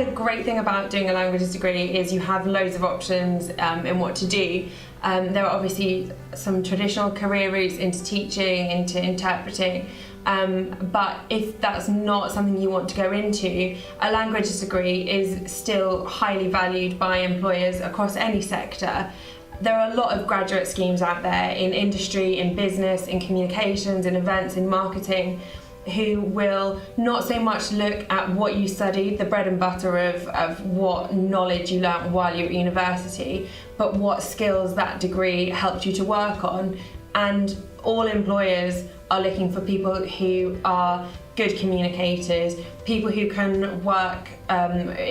the great thing about doing a languages degree is you have loads of options in what to do. There are obviously some traditional career routes into teaching, into interpreting, but if that's not something you want to go into, a languages degree is still highly valued by employers across any sector. There are a lot of graduate schemes out there in industry, in business, in communications, in events, in marketing, who will not so much look at what you studied, the bread and butter of what knowledge you learnt while you're at university, but what skills that degree helped you to work on. And all employers are looking for people who are good communicators, people who can work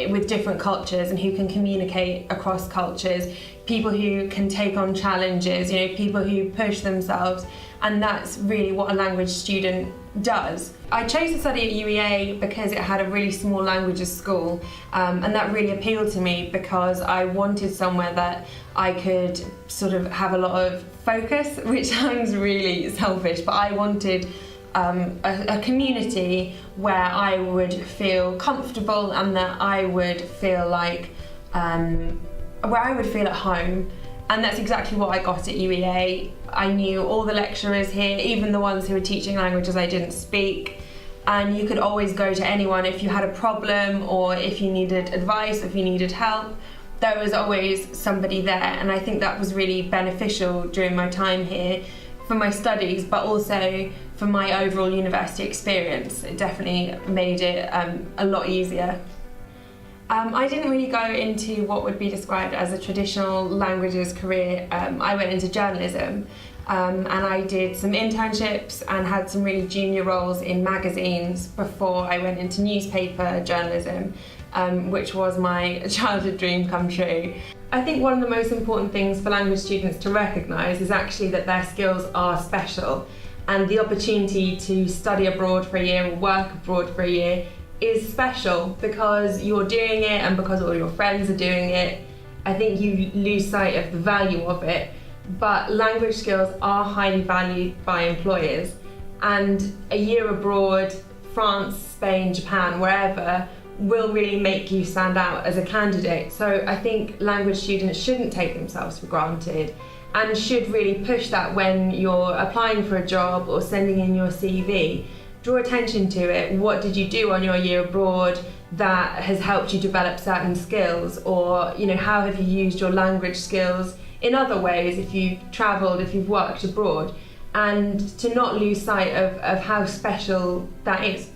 with different cultures and who can communicate across cultures, people who can take on challenges, people who push themselves, and that's really what a language student does. I chose to study at UEA because it had a really small languages school, and that really appealed to me because I wanted somewhere that I could sort of have a lot of focus, which sounds really selfish, but I wanted a community where I would feel comfortable and that I would feel like where I would feel at home. And that's exactly what I got at UEA. I knew all the lecturers here, even the ones who were teaching languages I didn't speak. And you could always go to anyone if you had a problem or if you needed advice, if you needed help. There was always somebody there, and I think that was really beneficial during my time here for my studies, but also for my overall university experience. It definitely made it a lot easier. I didn't really go into what would be described as a traditional languages career. I went into journalism, and I did some internships and had some really junior roles in magazines before I went into newspaper journalism, which was my childhood dream come true. I think one of the most important things for language students to recognise is actually that their skills are special, and the opportunity to study abroad for a year or work abroad for a year is special because you're doing it and because all your friends are doing it. I think you lose sight of the value of it, but language skills are highly valued by employers, and a year abroad, France, Spain, Japan, wherever, will really make you stand out as a candidate. So I think language students shouldn't take themselves for granted and should really push that when you're applying for a job or sending in your CV. Draw attention to it. What did you do on your year abroad that has helped you develop certain skills? Or, how have you used your language skills in other ways if you've travelled, if you've worked abroad? And to not lose sight of how special that is.